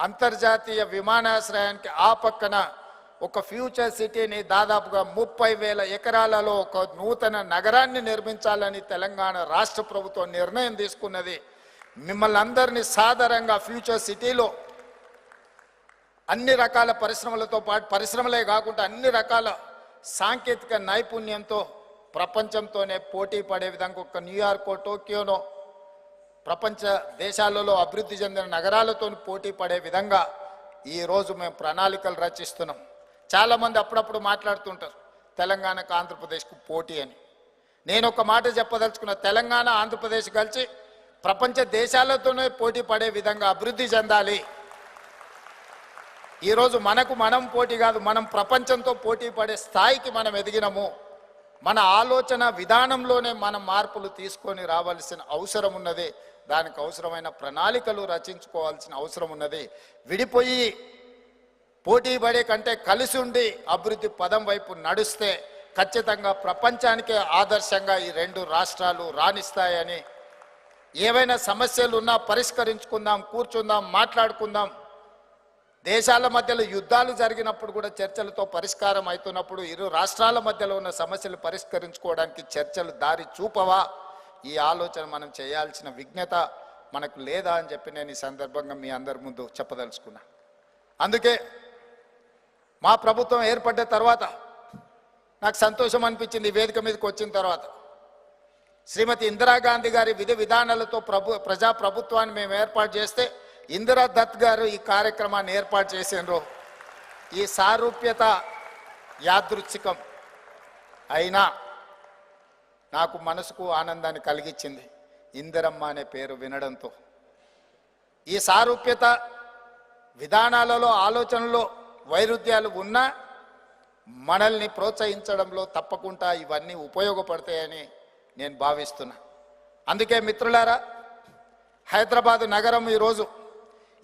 అంతర్జాతీయ విమానాశ్రయానికి ఆ పక్కన ఒక ఫ్యూచర్ సిటీని దాదాపుగా 30,000 ఎకరాలలో ఒక నూతన నగరాన్ని నిర్మించాలని తెలంగాణ రాష్ట్ర ప్రభుత్వం నిర్ణయం తీసుకున్నది. మిమ్మల్ని అందరినీ సాధారణంగా ఫ్యూచర్ సిటీలో అన్ని రకాల పరిశ్రమలతో పాటు పరిశ్రమలే కాకుండా అన్ని రకాల సాంకేతిక నైపుణ్యంతో ప్రపంచంతోనే పోటీ పడే విధంగా ఒక న్యూయార్కో టోక్యోనో ప్రపంచ దేశాలలో అభివృద్ధి చెందిన నగరాలతో పోటీ పడే విధంగా ఈరోజు మేము ప్రణాళికలు రచిస్తున్నాం. చాలామంది అప్పుడప్పుడు మాట్లాడుతుంటారు తెలంగాణకు ఆంధ్రప్రదేశ్కు పోటీ అని. నేను ఒక మాట చెప్పదలుచుకున్న, తెలంగాణ ఆంధ్రప్రదేశ్ కలిసి ప్రపంచ దేశాలతోనే పోటీ పడే విధంగా అభివృద్ధి చెందాలి. ఈరోజు మనకు మనం పోటీ కాదు, మనం ప్రపంచంతో పోటీ పడే స్థాయికి మనం ఎదిగినము. మన ఆలోచన విధానంలోనే మనం మార్పులు తీసుకొని రావాల్సిన అవసరం ఉన్నది. దానికి అవసరమైన ప్రణాళికలు రచించుకోవాల్సిన అవసరం ఉన్నది. విడిపోయి పోటీ పడే కంటే కలిసి ఉండి అభివృద్ధి పదం వైపు నడుస్తే ఖచ్చితంగా ప్రపంచానికే ఆదర్శంగా ఈ రెండు రాష్ట్రాలు రాణిస్తాయని, ఏవైనా సమస్యలు ఉన్నా పరిష్కరించుకుందాం, కూర్చుందాం, మాట్లాడుకుందాం. దేశాల మధ్యలో యుద్ధాలు జరిగినప్పుడు కూడా చర్చలతో పరిష్కారం అవుతున్నప్పుడు ఇరు రాష్ట్రాల మధ్యలో ఉన్న సమస్యలు పరిష్కరించుకోవడానికి చర్చలు దారి చూపవా? ఈ ఆలోచన మనం చేయాల్సిన విజ్ఞత మనకు లేదా అని చెప్పి నేను ఈ సందర్భంగా మీ అందరి ముందు చెప్పదలుచుకున్నా. అందుకే మా ప్రభుత్వం ఏర్పడ్డ తర్వాత నాకు సంతోషం అనిపించింది. వేదిక మీదకి వచ్చిన తర్వాత శ్రీమతి ఇందిరాగాంధీ గారి విధి విధానాలతో ప్రజా ప్రభుత్వాన్ని మేము ఏర్పాటు చేస్తే ఇందిరా దత్ గారు ఈ కార్యక్రమాన్ని ఏర్పాటు చేసినారు. ఈ సారూప్యత యాదృచ్ఛికం అయినా నాకు మనసుకు ఆనందాన్ని కలిగించింది ఇందిరమ్మ అనే పేరు వినడంతో. ఈ సారూప్యత విధానాలలో ఆలోచనలో వైరుధ్యాలు ఉన్నా మనల్ని ప్రోత్సహించడంలో తప్పకుండా ఇవన్నీ ఉపయోగపడతాయని నేను భావిస్తున్నా. అందుకే మిత్రులారా, హైదరాబాద్ నగరం ఈరోజు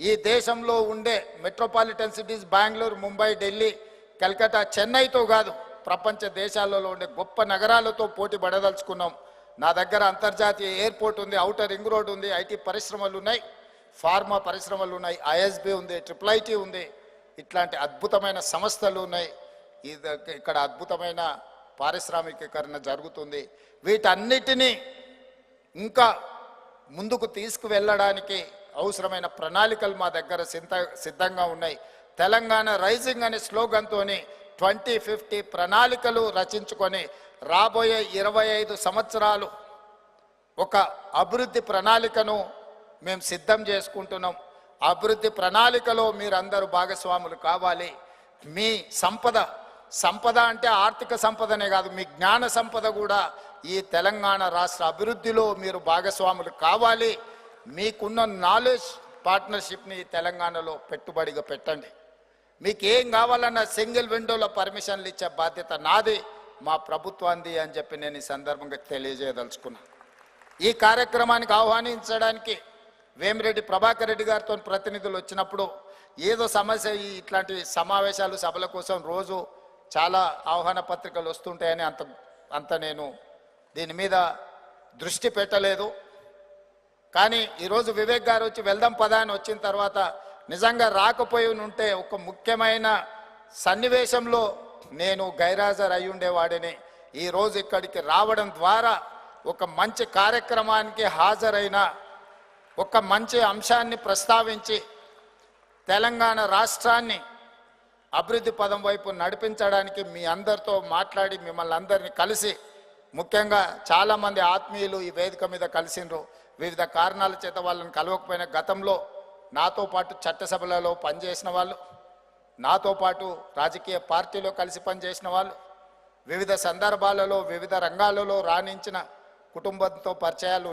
ఈ దేశంలో ఉండే మెట్రోపాలిటన్ సిటీస్ బెంగళూరు, ముంబై, ఢిల్లీ, కలకత్తా, చెన్నైతో కాదు ప్రపంచ దేశాలలో ఉండే గొప్ప నగరాలతో పోటీ పడదలుచుకున్నాం. నా దగ్గర అంతర్జాతీయ ఎయిర్పోర్ట్ ఉంది, ఔటర్ రింగ్ రోడ్ ఉంది, ఐటీ పరిశ్రమలు ఉన్నాయి, ఫార్మా పరిశ్రమలు ఉన్నాయి, ఐఎస్బి ఉంది, IIIT ఉంది. ఇట్లాంటి అద్భుతమైన సంస్థలు ఉన్నాయి. ఇక్కడ అద్భుతమైన పారిశ్రామికీకరణ జరుగుతుంది. వీటన్నిటినీ ఇంకా ముందుకు తీసుకువెళ్ళడానికి అవసరమైన ప్రణాళికలు మా దగ్గర సిద్ధంగా ఉన్నాయి. తెలంగాణ రైజింగ్ అనే స్లోగన్తో 2050 ప్రణాళికలు రచించుకొని రాబోయే 25 సంవత్సరాలు ఒక అభివృద్ధి ప్రణాళికను మేము సిద్ధం చేసుకుంటున్నాం. అభివృద్ధి ప్రణాళికలో మీరందరూ భాగస్వాములు కావాలి. మీ సంపద అంటే ఆర్థిక సంపదనే కాదు, మీ జ్ఞాన సంపద కూడా ఈ తెలంగాణ రాష్ట్ర అభివృద్ధిలో మీరు భాగస్వాములు కావాలి. మీకున్న నాలెడ్జ్ పార్ట్నర్షిప్ని తెలంగాణలో పెట్టుబడిగా పెట్టండి. మీకు ఏం కావాలన్నా సింగిల్ విండోలో పర్మిషన్లు ఇచ్చే బాధ్యత నాది, మా ప్రభుత్వాన్ని అని చెప్పి నేను ఈ సందర్భంగా తెలియజేయదలుచుకున్నా. ఈ కార్యక్రమానికి ఆహ్వానించడానికి వేమిరెడ్డి ప్రభాకర్ రెడ్డి గారితో ప్రతినిధులు వచ్చినప్పుడు ఏదో సమస్య, ఇట్లాంటి సమావేశాలు సభల కోసం రోజు చాలా ఆహ్వాన పత్రికలు వస్తుంటాయని అంత నేను దీని మీద దృష్టి పెట్టలేదు. కానీ ఈరోజు వివేక్ గారు వచ్చి వెళ్దాం పదా అని వచ్చిన తర్వాత నిజంగా రాకపోయి ఉంటే ఒక ముఖ్యమైన సన్నివేశంలో నేను గైరాజర్ అయి ఉండేవాడిని. ఈరోజు ఇక్కడికి రావడం ద్వారా ఒక మంచి కార్యక్రమానికి హాజరైన, ఒక మంచి అంశాన్ని ప్రస్తావించి తెలంగాణ రాష్ట్రాన్ని అభివృద్ధి పదం వైపు నడిపించడానికి మీ అందరితో మాట్లాడి మిమ్మల్ని అందరినీ కలిసి, ముఖ్యంగా చాలామంది ఆత్మీయులు ఈ వేదిక మీద కలిసిండ్రు. వివిధ కారణాల చేత వాళ్ళని కలవకపోయిన గతంలో నాతో పాటు చట్టసభలలో పనిచేసిన వాళ్ళు, నాతో పాటు రాజకీయ పార్టీలో కలిసి పనిచేసిన వాళ్ళు, వివిధ సందర్భాలలో వివిధ రంగాలలో రాణించిన కుటుంబంతో పరిచయాలు